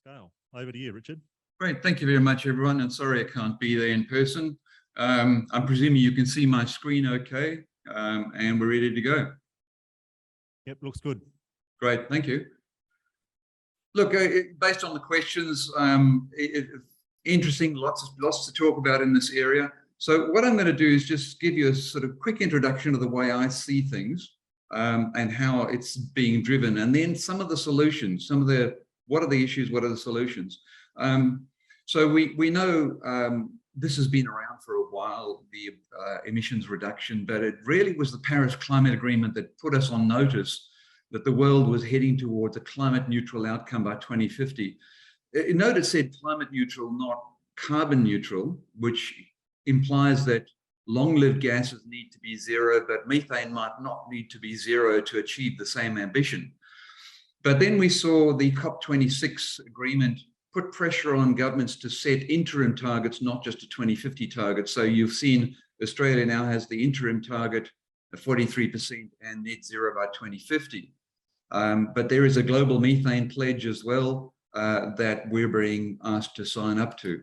scale. Over to you, Richard. Great, thank you very much, everyone. And sorry I can't be there in person. I'm presuming you can see my screen okay, and we're ready to go. Yep, looks good. Great, thank you. Look, based on the questions, interesting, lots to talk about in this area. So what I'm going to do is just give you a sort of quick introduction of the way I see things and how it's being driven, and then some of the solutions, what are the issues, what are the solutions. So we know this has been around for a while, the emissions reduction, but it really was the Paris Climate Agreement that put us on notice that the world was heading towards a climate neutral outcome by 2050. Note it said climate neutral, not carbon neutral, which implies that long-lived gases need to be zero, but methane might not need to be zero to achieve the same ambition. But then we saw the COP26 agreement put pressure on governments to set interim targets, not just a 2050 target. So you've seen Australia now has the interim target of 43% and net zero by 2050. But there is a global methane pledge as well that we're being asked to sign up to.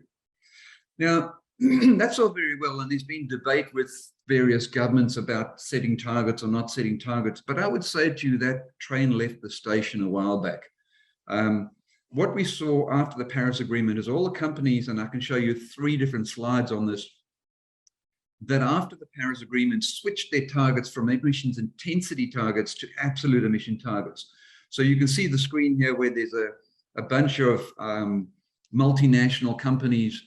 Now, that's all very well, and there's been debate with various governments about setting targets or not setting targets, but I would say to you that train left the station a while back. What we saw after the Paris Agreement is all the companies, and I can show you 3 different slides on this, that after the Paris Agreement switched their targets from emissions intensity targets to absolute emission targets. So you can see the screen here where there's a bunch of multinational companies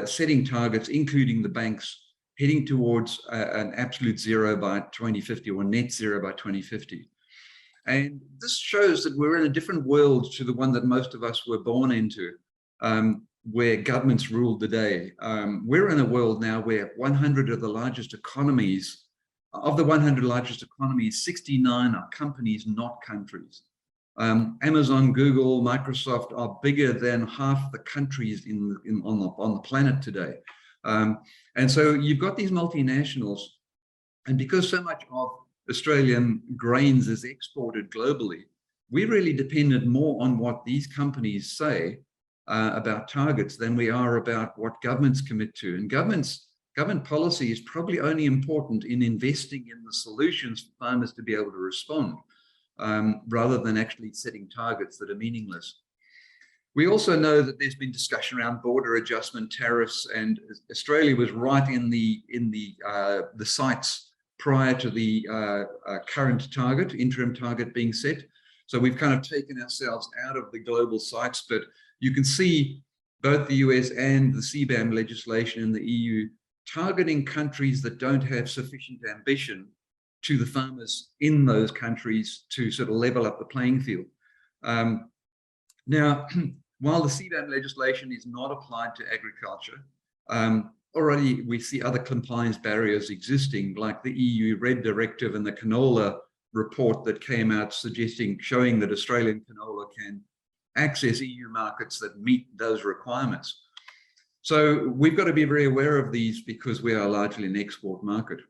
setting targets, including the banks, heading towards an absolute zero by 2050 or net zero by 2050. And this shows that we're in a different world to the one that most of us were born into, where governments ruled the day. We're in a world now where 100 of the largest economies, of the 100 largest economies, 69 are companies, not countries. Amazon, Google, Microsoft are bigger than half the countries on the planet today. And so you've got these multinationals, and because so much of Australian grains is exported globally, we really depended more on what these companies say about targets than we are about what governments commit to. And government policy is probably only important in investing in the solutions for farmers to be able to respond, rather than actually setting targets that are meaningless. We also know that there's been discussion around border adjustment tariffs, and Australia was right in the sights prior to the current target, interim target being set. So we've kind of taken ourselves out of the global sights, but you can see both the US and the CBAM legislation in the EU targeting countries that don't have sufficient ambition to the farmers in those countries to sort of level up the playing field. Now, while the CBAM legislation is not applied to agriculture, already we see other compliance barriers existing, like the EU Red Directive and the canola report that came out showing that Australian canola can access EU markets that meet those requirements. So we've got to be very aware of these because we are largely an export market.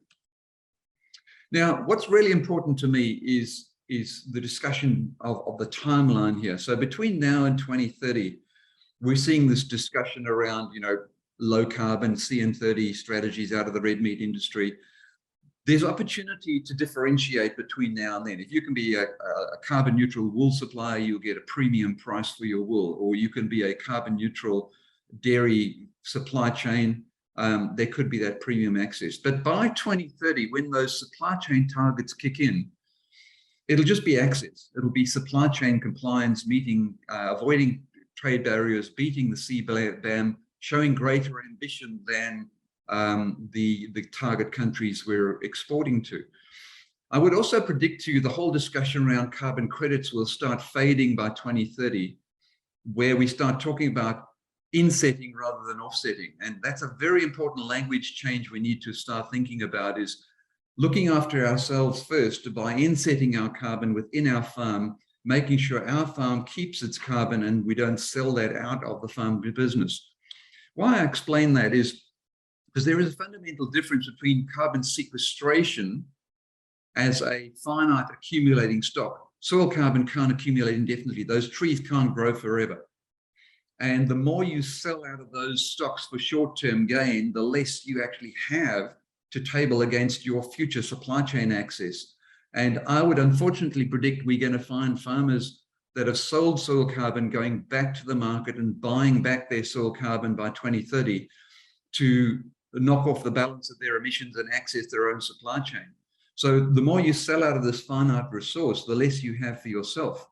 Now, what's really important to me is the discussion of the timeline here. So between now and 2030, we're seeing this discussion around, low carbon CN30 strategies out of the red meat industry. There's opportunity to differentiate between now and then. If you can be a carbon neutral wool supplier, you'll get a premium price for your wool, or you can be a carbon neutral dairy supply chain. There could be that premium access. But by 2030, when those supply chain targets kick in, it'll just be access. It'll be supply chain compliance, avoiding trade barriers, beating the CBAM, showing greater ambition than the target countries we're exporting to. I would also predict to you the whole discussion around carbon credits will start fading by 2030, where we start talking about insetting rather than offsetting. And that's a very important language change we need to start thinking about, is looking after ourselves first by insetting our carbon within our farm, making sure our farm keeps its carbon and we don't sell that out of the farm business. Why I explain that is because there is a fundamental difference between carbon sequestration as a finite accumulating stock. Soil carbon can't accumulate indefinitely. Those trees can't grow forever. And the more you sell out of those stocks for short-term gain, the less you actually have to table against your future supply chain access. And I would unfortunately predict we're going to find farmers that have sold soil carbon going back to the market and buying back their soil carbon by 2030 to knock off the balance of their emissions and access their own supply chain. So the more you sell out of this finite resource, the less you have for yourself.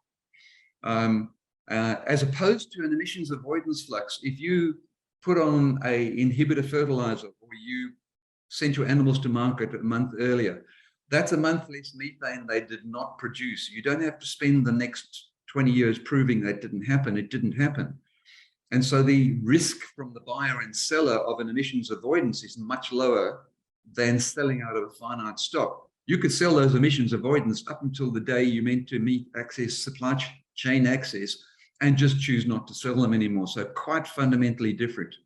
As opposed to an emissions avoidance flux, if you put on a inhibitor fertilizer or you sent your animals to market a month earlier, that's a month less methane they did not produce. You don't have to spend the next 20 years proving that didn't happen. It didn't happen. And so the risk from the buyer and seller of an emissions avoidance is much lower than selling out of a finite stock. You could sell those emissions avoidance up until the day you meant to access supply chain access and just choose not to sell them anymore. So quite fundamentally different.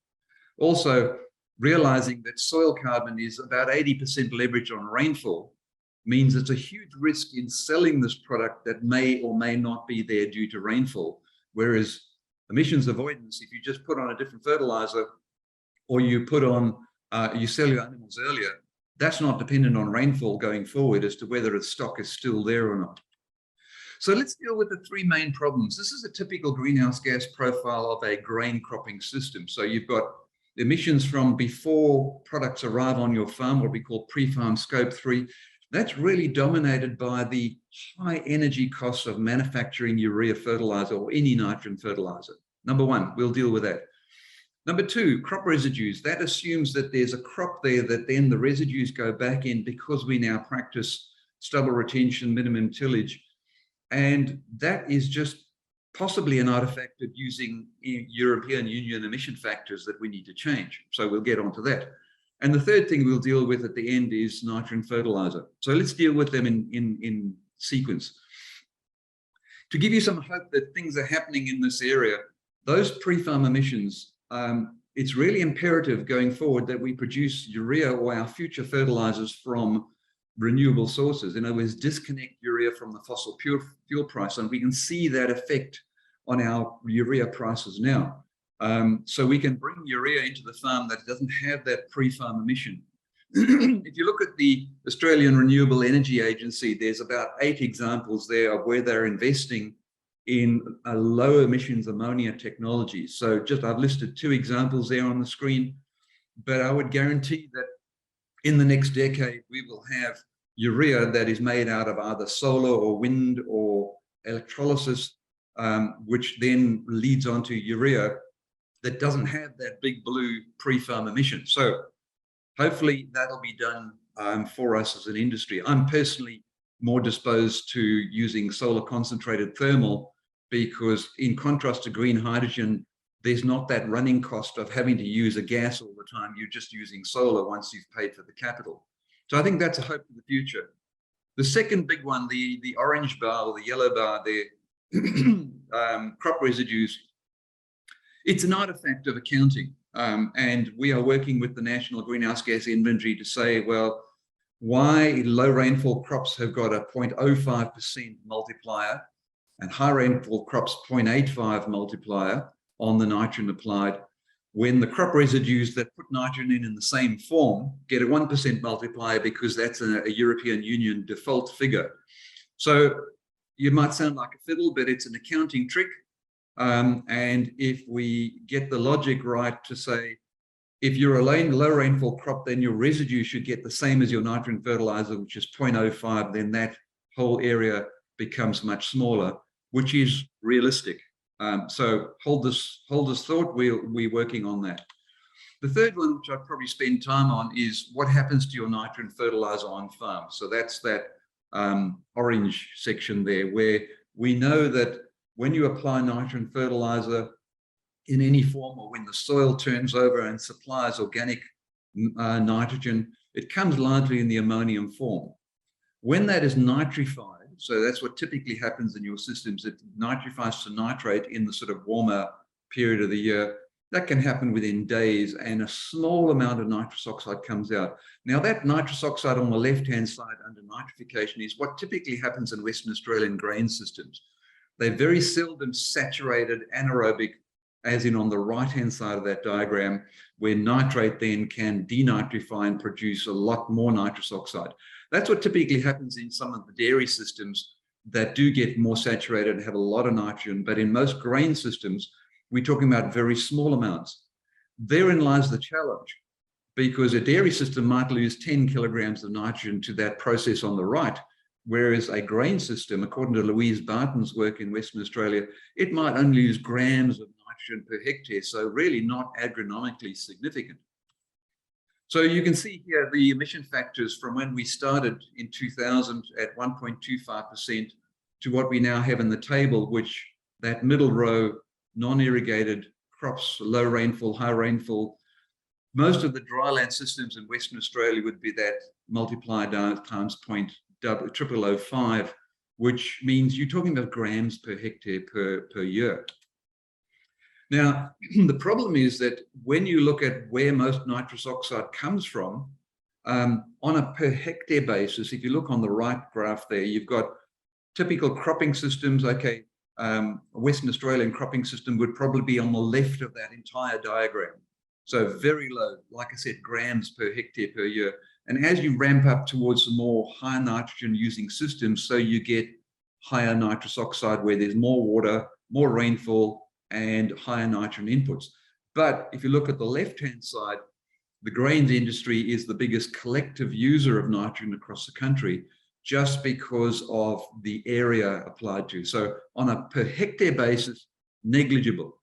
Also, realizing that soil carbon is about 80% leverage on rainfall means it's a huge risk in selling this product that may or may not be there due to rainfall. Whereas emissions avoidance, if you just put on a different fertilizer or you put on, you sell your animals earlier, that's not dependent on rainfall going forward as to whether its stock is still there or not. So let's deal with the three main problems. This is a typical greenhouse gas profile of a grain cropping system. So you've got emissions from before products arrive on your farm, what we call pre-farm scope 3. That's really dominated by the high energy costs of manufacturing urea fertilizer or any nitrogen fertilizer. Number one, we'll deal with that. Number two, crop residues. That assumes that there's a crop there that then the residues go back in because we now practice stubble retention, minimum tillage. And that is just possibly an artifact of using European Union emission factors that we need to change. So we'll get onto that. And the third thing we'll deal with at the end is nitrogen fertilizer. So let's deal with them in sequence. To give you some hope that things are happening in this area, those pre-farm emissions, it's really imperative going forward that we produce urea or our future fertilizers from renewable sources. In other words, disconnect urea from the fossil fuel price. And we can see that effect on our urea prices now. So we can bring urea into the farm that doesn't have that pre-farm emission. If you look at the Australian Renewable Energy Agency, there's about 8 examples there of where they're investing in a low emissions ammonia technology. So I've listed 2 examples there on the screen, but I would guarantee that in the next decade, we will have urea that is made out of either solar or wind or electrolysis, which then leads onto urea that doesn't have that big blue pre-farm emission. So hopefully that'll be done for us as an industry. I'm personally more disposed to using solar concentrated thermal because in contrast to green hydrogen, there's not that running cost of having to use a gas all the time. You're just using solar once you've paid for the capital. So I think that's a hope for the future. The second big one, the orange bar or the yellow bar there, crop residues, it's an artifact of accounting. And we are working with the National Greenhouse Gas Inventory to say, well, why low rainfall crops have got a 0.05% multiplier and high rainfall crops 0.85 multiplier on the nitrogen applied, when the crop residues that put nitrogen in the same form get a 1% multiplier because that's a European Union default figure. So you might sound like a fiddle, but it's an accounting trick. And if we get the logic right to say, if you're a low rainfall crop, then your residue should get the same as your nitrogen fertilizer, which is 0.05, then that whole area becomes much smaller, which is realistic. So hold this thought, we're working on that. The third one, which I'd probably spend time on, is what happens to your nitrogen fertilizer on farm. So that's that orange section there, where we know that when you apply nitrogen fertilizer in any form, or when the soil turns over and supplies organic nitrogen, it comes largely in the ammonium form. When that is nitrified, so that's what typically happens in your systems, it nitrifies to nitrate in the sort of warmer period of the year. That can happen within days, and a small amount of nitrous oxide comes out. Now, that nitrous oxide on the left-hand side under nitrification is what typically happens in Western Australian grain systems. They're very seldom saturated anaerobic as in on the right-hand side of that diagram, where nitrate then can denitrify and produce a lot more nitrous oxide. That's what typically happens in some of the dairy systems that do get more saturated and have a lot of nitrogen. But in most grain systems, we're talking about very small amounts. Therein lies the challenge, because a dairy system might lose 10 kilograms of nitrogen to that process on the right, whereas a grain system, according to Louise Barton's work in Western Australia, it might only lose grams of nitrogen per hectare, so really not agronomically significant. So you can see here the emission factors from when we started in 2000 at 1.25% to what we now have in the table, which that middle row, non-irrigated crops, low rainfall, high rainfall. Most of the dryland systems in Western Australia would be that multiplied times 0.0005, which means you're talking about grams per hectare per year. Now, the problem is that when you look at where most nitrous oxide comes from, on a per hectare basis, if you look on the right graph there, you've got typical cropping systems. Okay, a Western Australian cropping system would probably be on the left of that entire diagram. So very low, like I said, grams per hectare per year. And as you ramp up towards the more high nitrogen using systems, so you get higher nitrous oxide where there's more water, more rainfall, and higher nitrogen inputs. But if you look at the left-hand side, the grains industry is the biggest collective user of nitrogen across the country, just because of the area applied to. So on a per hectare basis, negligible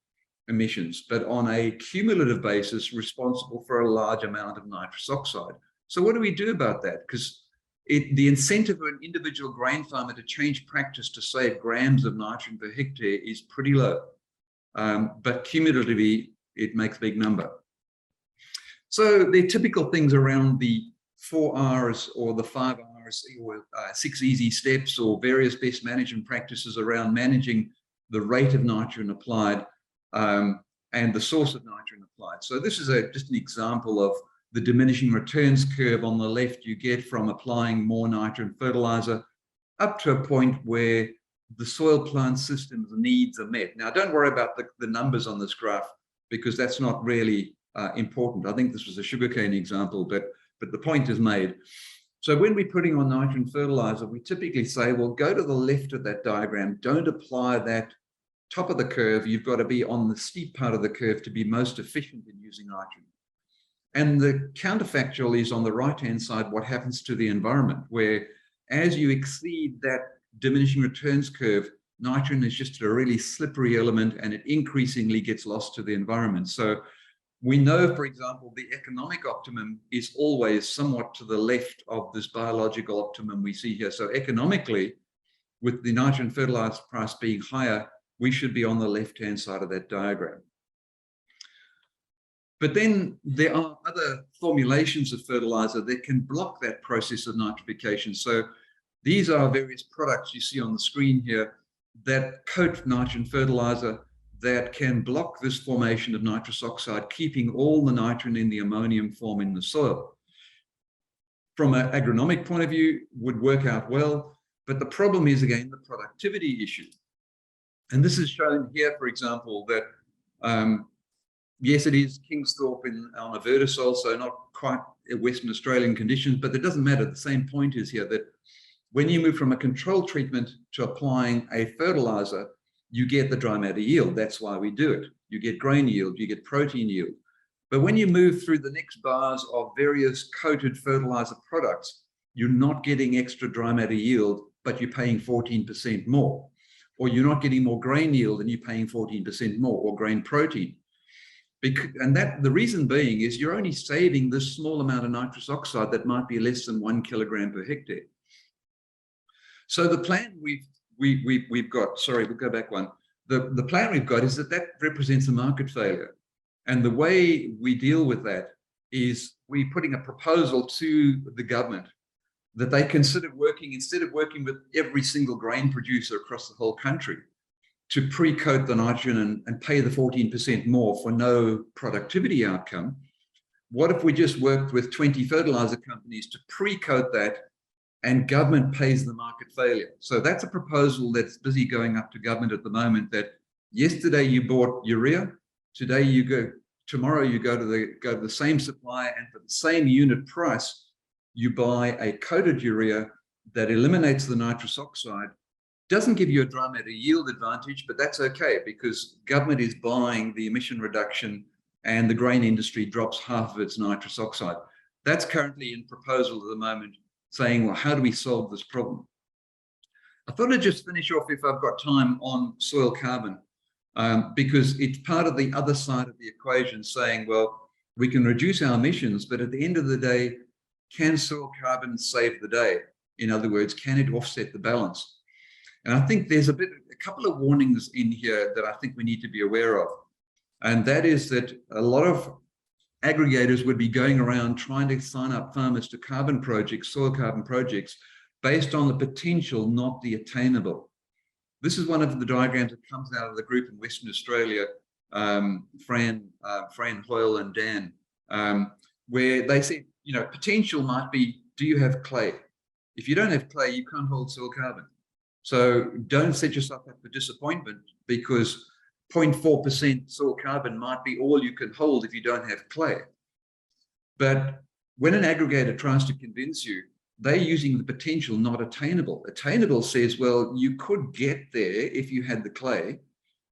emissions, but on a cumulative basis, responsible for a large amount of nitrous oxide. So what do we do about that? Because the incentive of an individual grain farmer to change practice to save grams of nitrogen per hectare is pretty low. But cumulatively, it makes a big number. So the typical things around the 4 R's or the 5 R's or 6 easy steps or various best management practices around managing the rate of nitrogen applied and the source of nitrogen applied. So this is just an example of the diminishing returns curve on the left you get from applying more nitrogen fertilizer up to a point where the soil plant system's needs are met. Now, don't worry about the numbers on this graph, because that's not really important. I think this was a sugarcane example, but the point is made. So when we're putting on nitrogen fertilizer, we typically say, well, go to the left of that diagram. Don't apply that top of the curve. You've got to be on the steep part of the curve to be most efficient in using nitrogen. And the counterfactual is on the right-hand side, what happens to the environment, where as you exceed that diminishing returns curve, nitrogen is just a really slippery element, and it increasingly gets lost to the environment. So we know, for example, the economic optimum is always somewhat to the left of this biological optimum we see here. So economically, with the nitrogen fertilizer price being higher, we should be on the left-hand side of that diagram. But then there are other formulations of fertilizer that can block that process of nitrification. So these are various products you see on the screen here that coat nitrogen fertilizer that can block this formation of nitrous oxide, keeping all the nitrogen in the ammonium form in the soil. From an agronomic point of view, would work out well, but the problem is, again, the productivity issue. And this is shown here, for example, that yes, it is Kingsthorpe on a vertisol, so not quite Western Australian conditions, but it doesn't matter. The same point is here that when you move from a control treatment to applying a fertilizer, you get the dry matter yield. That's why we do it. You get grain yield, you get protein yield. But when you move through the next bars of various coated fertilizer products, you're not getting extra dry matter yield, but you're paying 14% more. Or you're not getting more grain yield and you're paying 14% more, or grain protein. And the reason being is you're only saving this small amount of nitrous oxide that might be less than 1 kilogram per hectare. So the plan we've got, sorry, we'll go back one. The plan we've got is that represents a market failure. And the way we deal with that is we're putting a proposal to the government that they consider working, instead of working with every single grain producer across the whole country, to pre-coat the nitrogen and pay the 14% more for no productivity outcome. What if we just worked with 20 fertilizer companies to pre-coat that, and government pays the market failure? So that's a proposal that's busy going up to government at the moment, that yesterday you bought urea, Today you go, tomorrow you go to the same supplier, and for the same unit price, you buy a coated urea that eliminates the nitrous oxide. Doesn't give you a dry matter yield advantage, but that's okay because government is buying the emission reduction and the grain industry drops half of its nitrous oxide. That's currently in proposal at the moment, saying, well, how do we solve this problem? I thought I'd just finish off, if I've got time, on soil carbon, because it's part of the other side of the equation, saying, well, we can reduce our emissions, but at the end of the day, can soil carbon save the day? In other words, can it offset the balance? And I think there's a couple of warnings in here that I think we need to be aware of. And that is that a lot of aggregators would be going around trying to sign up farmers to carbon projects, soil carbon projects, based on the potential, not the attainable. This is one of the diagrams that comes out of the group in Western Australia, Fran Hoyle and Dan, where they say, you know, potential might be, do you have clay? If you don't have clay, you can't hold soil carbon. So don't set yourself up for disappointment, because 0.4% soil carbon might be all you can hold if you don't have clay. But when an aggregator tries to convince you, they're using the potential, not attainable. Attainable says, well, you could get there if you had the clay,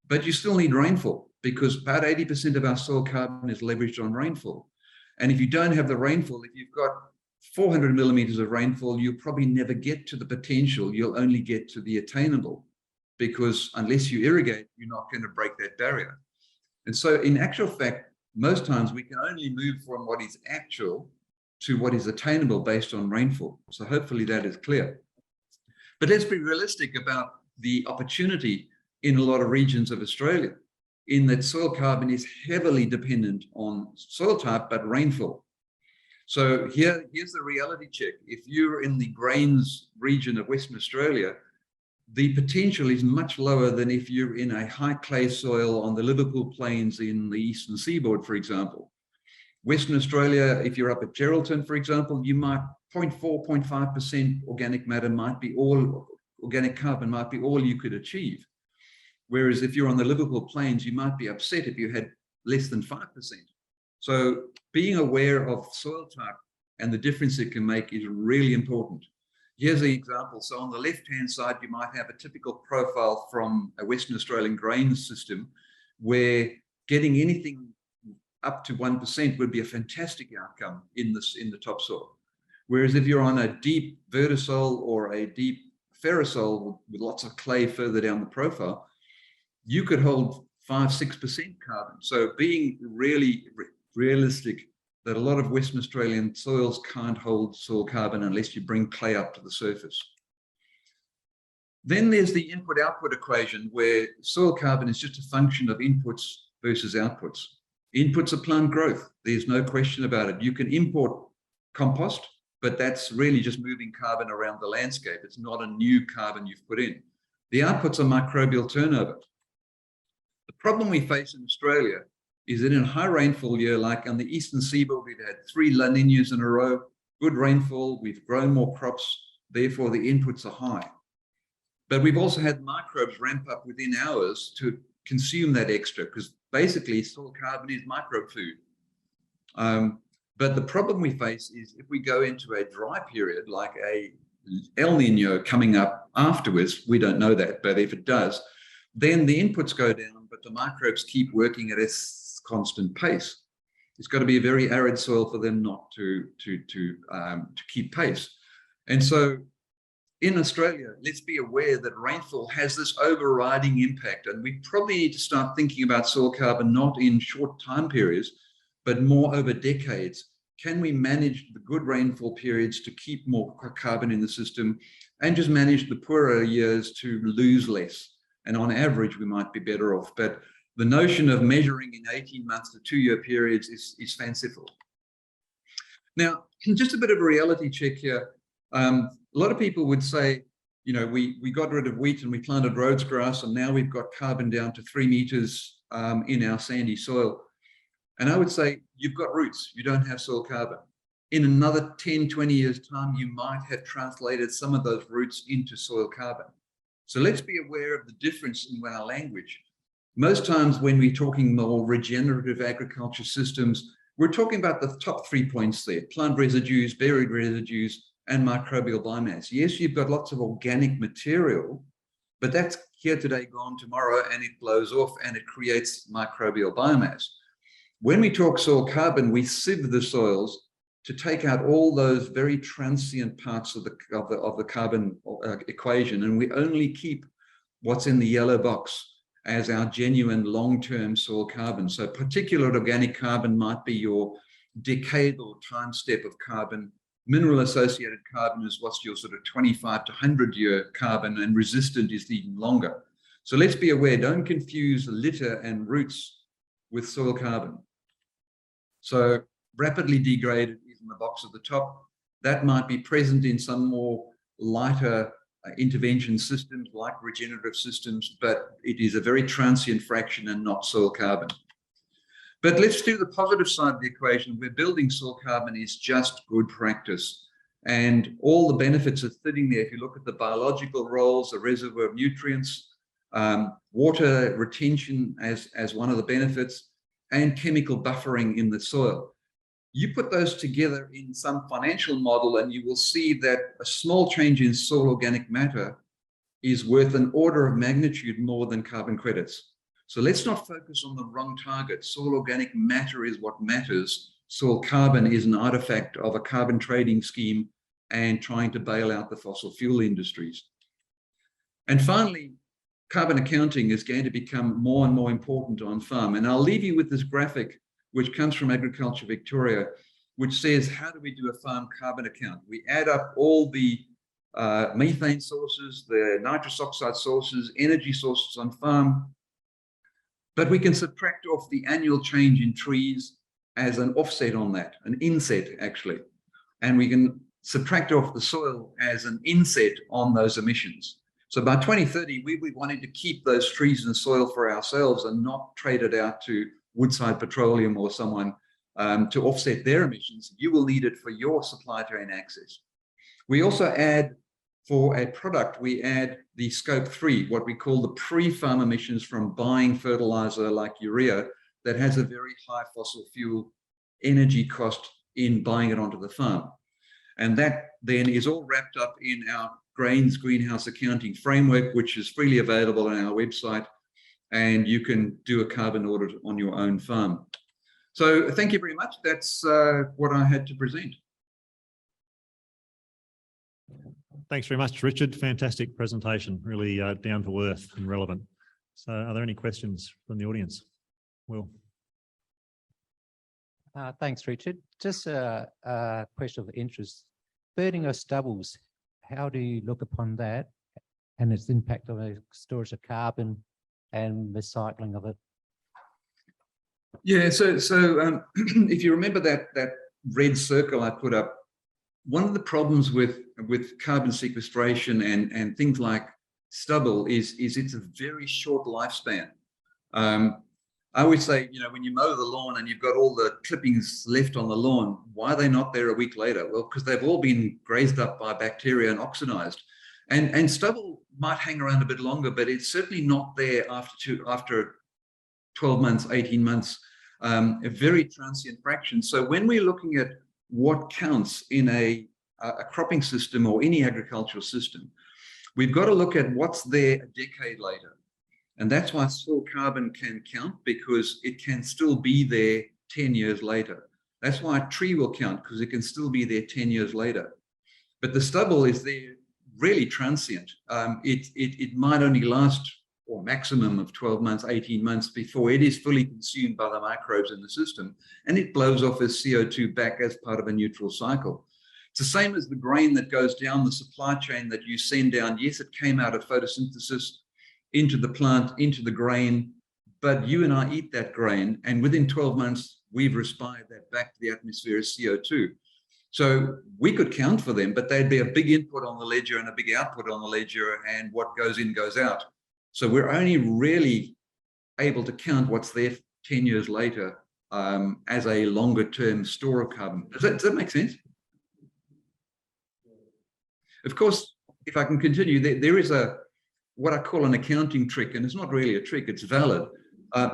but you still need rainfall, because about 80% of our soil carbon is leveraged on rainfall. And if you don't have the rainfall, if you've got 400 millimeters of rainfall, you'll probably never get to the potential. You'll only get to the attainable, because unless you irrigate, you're not going to break that barrier. And so in actual fact, most times we can only move from what is actual to what is attainable based on rainfall. So hopefully that is clear. But let's be realistic about the opportunity in a lot of regions of Australia, in that soil carbon is heavily dependent on soil type, but rainfall. So here's the reality check. If you're in the grains region of Western Australia, the potential is much lower than if you're in a high clay soil on the Liverpool Plains in the eastern seaboard, for example. Western Australia, if you're up at Geraldton, for example, you might 0.4, 0.5% organic matter might be all, organic carbon might be all you could achieve. Whereas if you're on the Liverpool Plains, you might be upset if you had less than 5%. So being aware of soil type and the difference it can make is really important. Here's the example. So on the left-hand side, you might have a typical profile from a Western Australian grains system, where getting anything up to 1% would be a fantastic outcome in the topsoil. Whereas if you're on a deep vertisol or a deep ferrosol with lots of clay further down the profile, you could hold 5-6% carbon. So being really realistic that a lot of Western Australian soils can't hold soil carbon unless you bring clay up to the surface. Then there's the input-output equation, where soil carbon is just a function of inputs versus outputs. Inputs are plant growth. There's no question about it. You can import compost, but that's really just moving carbon around the landscape. It's not a new carbon you've put in. The outputs are microbial turnover. The problem we face in Australia is that in a high rainfall year, like on the eastern seaboard, we've had 3 La Niñas in a row, good rainfall, we've grown more crops, therefore the inputs are high. But we've also had microbes ramp up within hours to consume that extra, because basically soil carbon is microbe food. But the problem we face is if we go into a dry period, like a El Nino coming up afterwards, we don't know that, but if it does, then the inputs go down, but the microbes keep working at a constant pace. It's got to be a very arid soil for them not to keep pace. And so in Australia, let's be aware that rainfall has this overriding impact, and we probably need to start thinking about soil carbon not in short time periods, but more over decades. Can we manage the good rainfall periods to keep more carbon in the system, and just manage the poorer years to lose less? And on average, we might be better off. But the notion of measuring in 18 months to 2-year periods is fanciful. Now, just a bit of a reality check here. A lot of people would say, you know, we got rid of wheat and we planted Rhodes grass, and now we've got carbon down to 3 meters in our sandy soil. And I would say, you've got roots, you don't have soil carbon. In another 10, 20 years' time, you might have translated some of those roots into soil carbon. So let's be aware of the difference in our language. Most times when we're talking more regenerative agriculture systems, we're talking about the top 3 points there: plant residues, buried residues, and microbial biomass. Yes, you've got lots of organic material, but that's here today, gone tomorrow, and it blows off and it creates microbial biomass. When we talk soil carbon, we sieve the soils to take out all those very transient parts of the carbon equation, and we only keep what's in the yellow box as our genuine long-term soil carbon. So particulate organic carbon might be your decadal time step of carbon. Mineral associated carbon is what's your sort of 25 to 100-year carbon, and resistant is even longer. So let's be aware, don't confuse litter and roots with soil carbon. So rapidly degraded is in the box at the top. That might be present in some more lighter intervention systems like regenerative systems, but it is a very transient fraction and not soil carbon. But let's do the positive side of the equation, where building soil carbon is just good practice. And all the benefits are sitting there. If you look at the biological roles, the reservoir of nutrients, water retention as one of the benefits, and chemical buffering in the soil. You put those together in some financial model and you will see that a small change in soil organic matter is worth an order of magnitude more than carbon credits. So let's not focus on the wrong target. Soil organic matter is what matters. Soil carbon is an artifact of a carbon trading scheme and trying to bail out the fossil fuel industries. And finally, carbon accounting is going to become more and more important on farm. And I'll leave you with this graphic, which comes from Agriculture Victoria, which says, how do we do a farm carbon account? We add up all the methane sources, the nitrous oxide sources, energy sources on farm, but we can subtract off the annual change in trees as an offset on that, an inset actually. And we can subtract off the soil as an inset on those emissions. So by 2030, we wanted to keep those trees and soil for ourselves and not trade it out to Woodside Petroleum or someone to offset their emissions. You will need it for your supply chain access. We also add, for a product, we add the scope 3, what we call the pre-farm emissions from buying fertilizer like urea that has a very high fossil fuel energy cost in buying it onto the farm. And that then is all wrapped up in our Grains Greenhouse Accounting Framework, which is freely available on our website, and you can do a carbon audit on your own farm. So thank you very much. That's what I had to present. Thanks very much, Richard. Fantastic presentation, really down to earth and relevant. So are there any questions from the audience? Will? Thanks, Richard. Just a question of interest. Burning of stubbles, how do you look upon that and its impact on the storage of carbon and recycling of it? Yeah, so if you remember that red circle I put up, one of the problems with carbon sequestration and things like stubble is it's a very short lifespan. I always say, you know, when you mow the lawn and you've got all the clippings left on the lawn, why are they not there a week later? Well, because they've all been grazed up by bacteria and oxidized. And stubble might hang around a bit longer, but it's certainly not there after 12 months, 18 months, a very transient fraction. So when we're looking at what counts in a cropping system or any agricultural system, we've got to look at what's there a decade later. And that's why soil carbon can count, because it can still be there 10 years later. That's why a tree will count, because it can still be there 10 years later. But the stubble is there really transient. It might only last or maximum of 12 months, 18 months before it is fully consumed by the microbes in the system, and it blows off as CO2 back as part of a neutral cycle. It's the same as the grain that goes down the supply chain that you send down. Yes, it came out of photosynthesis into the plant, into the grain, but you and I eat that grain, and within 12 months, we've respired that back to the atmosphere as CO2. So we could count for them, but they'd be a big input on the ledger and a big output on the ledger, and what goes in goes out. So we're only really able to count what's there 10 years later as a longer term store of carbon. Does that make sense? Of course, if I can continue, there is what I call an accounting trick, and it's not really a trick, it's valid.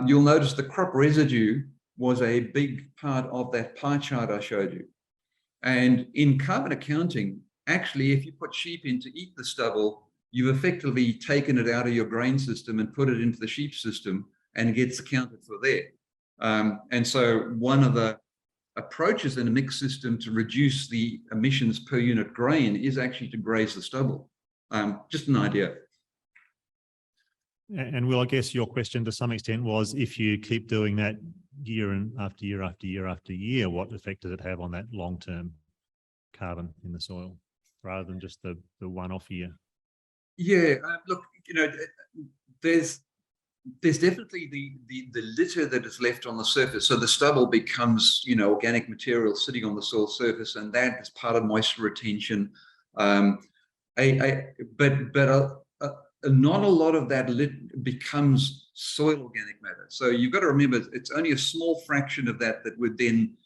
You'll notice the crop residue was a big part of that pie chart I showed you. And in carbon accounting, actually, if you put sheep in to eat the stubble, you've effectively taken it out of your grain system and put it into the sheep system, and it gets accounted for there. And so one of the approaches in a mixed system to reduce the emissions per unit grain is actually to graze the stubble. Just an idea. And Will, I guess your question to some extent was, if you keep doing that year and after year after year after year, what effect does it have on that long-term carbon in the soil, rather than just the one-off year? Yeah, look, there's definitely the litter that is left on the surface. So the stubble becomes, organic material sitting on the soil surface, and that is part of moisture retention. Not a lot of that becomes soil organic matter. So you've got to remember, it's only a small fraction of that would then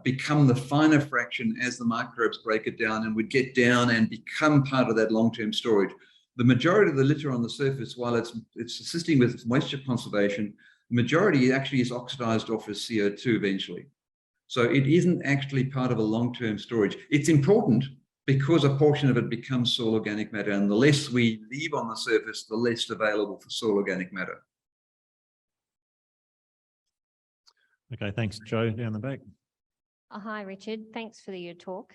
become the finer fraction as the microbes break it down and would get down and become part of that long-term storage. The majority of the litter on the surface, while it's assisting with moisture conservation, the majority actually is oxidized off as CO2 eventually. So it isn't actually part of a long-term storage. It's important because a portion of it becomes soil organic matter, and the less we leave on the surface, the less available for soil organic matter. Okay, thanks. Joe, down the back. Hi, Richard. Thanks for your talk.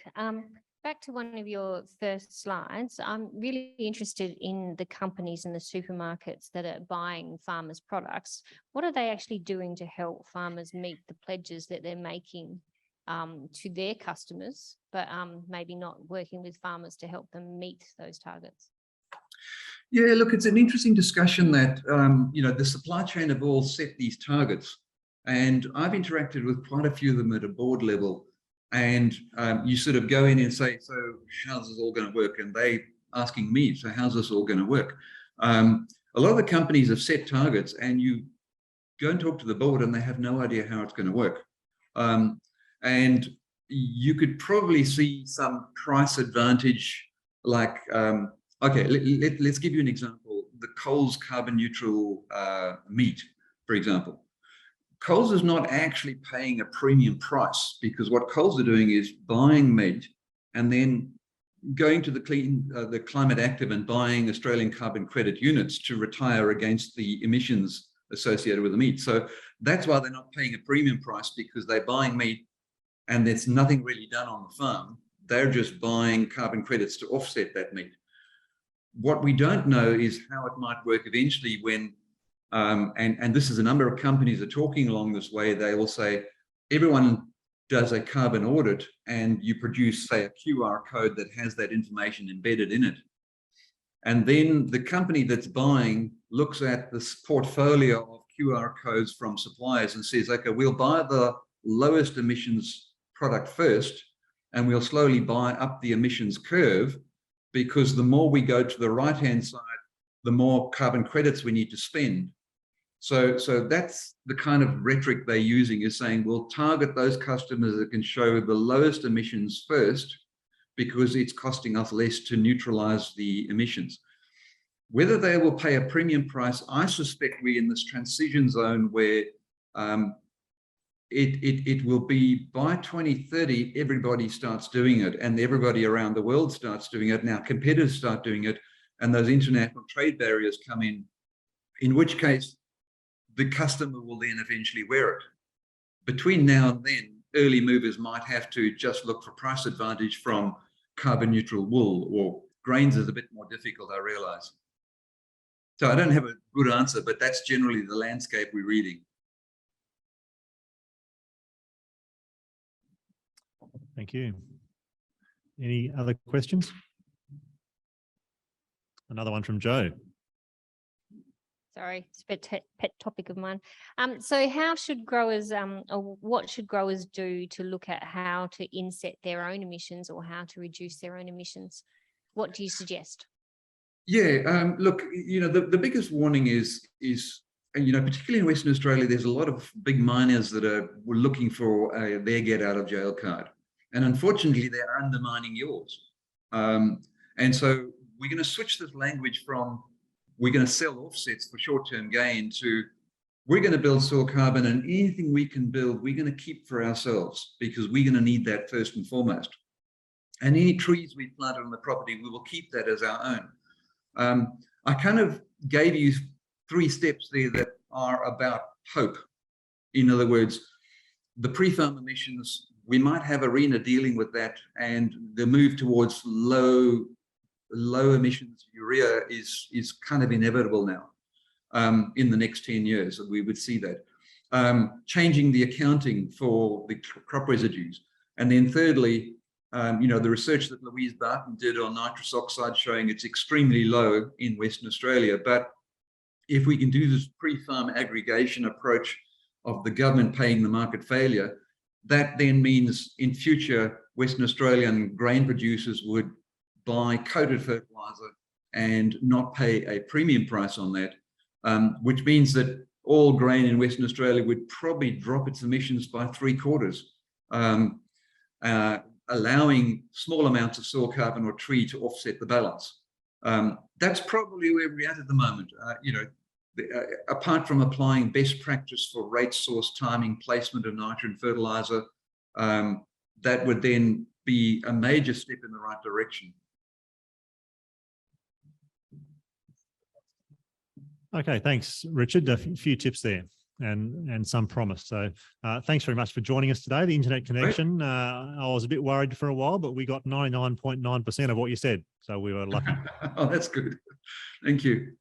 Back to one of your first slides, I'm really interested in the companies and the supermarkets that are buying farmers' products. What are they actually doing to help farmers meet the pledges that they're making to their customers, but maybe not working with farmers to help them meet those targets? Yeah, look, it's an interesting discussion that, the supply chain have all set these targets. And I've interacted with quite a few of them at a board level. And you sort of go in and say, so how's this all going to work? And they asking me, so how's this all going to work? A lot of the companies have set targets, and you go and talk to the board and they have no idea how it's going to work. And you could probably see some price advantage, like, okay, let's give you an example. The Coles carbon neutral meat, for example. Coles is not actually paying a premium price, because what Coles are doing is buying meat and then going to the Climate Active and buying Australian carbon credit units to retire against the emissions associated with the meat. So that's why they're not paying a premium price, because they're buying meat and there's nothing really done on the farm. They're just buying carbon credits to offset that meat. What we don't know is how it might work eventually when and this is a number of companies are talking along this way. They will say, everyone does a carbon audit and you produce, say, a QR code that has that information embedded in it. And then the company that's buying looks at this portfolio of QR codes from suppliers and says, okay, we'll buy the lowest emissions product first, and we'll slowly buy up the emissions curve, because the more we go to the right-hand side, the more carbon credits we need to spend. So that's the kind of rhetoric they're using, is saying we'll target those customers that can show the lowest emissions first, because it's costing us less to neutralize the emissions. Whether they will pay a premium price, I suspect we're in this transition zone where it will be by 2030, everybody starts doing it, and everybody around the world starts doing it. Now competitors start doing it, and those international trade barriers come in which case the customer will then eventually wear it. Between now and then, early movers might have to just look for price advantage from carbon neutral wool, or grains is a bit more difficult, I realize. So I don't have a good answer, but that's generally the landscape we're reading. Thank you. Any other questions? Another one from Joe. Sorry, it's a pet topic of mine. So how should growers, or what should growers do to look at how to inset their own emissions or how to reduce their own emissions? What do you suggest? Yeah, look, the biggest warning is particularly in Western Australia, there's a lot of big miners that were looking for their get out of jail card. And unfortunately, they're undermining yours. And so we're going to switch this language from we're going to sell offsets for short-term gain to we're going to build soil carbon, and anything we can build, we're going to keep for ourselves because we're going to need that first and foremost. And any trees we planted on the property, we will keep that as our own. I kind of gave you 3 steps there that are about hope. In other words, the pre-farm emissions, we might have ARENA dealing with that, and the move towards low emissions urea is kind of inevitable now. In the next 10 years, we would see that. Changing the accounting for the crop residues. And then thirdly, the research that Louise Barton did on nitrous oxide showing it's extremely low in Western Australia. But if we can do this pre-farm aggregation approach of the government paying the market failure, that then means in future, Western Australian grain producers would buy coated fertilizer and not pay a premium price on that. Which means that all grain in Western Australia would probably drop its emissions by 3/4, allowing small amounts of soil carbon or tree to offset the balance. That's probably where we're at the moment. Apart from applying best practice for rate, source, timing, placement of nitrogen fertilizer, that would then be a major step in the right direction. Okay, thanks, Richard. A few tips there and some promise. So thanks very much for joining us today. The internet connection, I was a bit worried for a while, but we got 99.9% of what you said. So we were lucky. Oh, that's good. Thank you.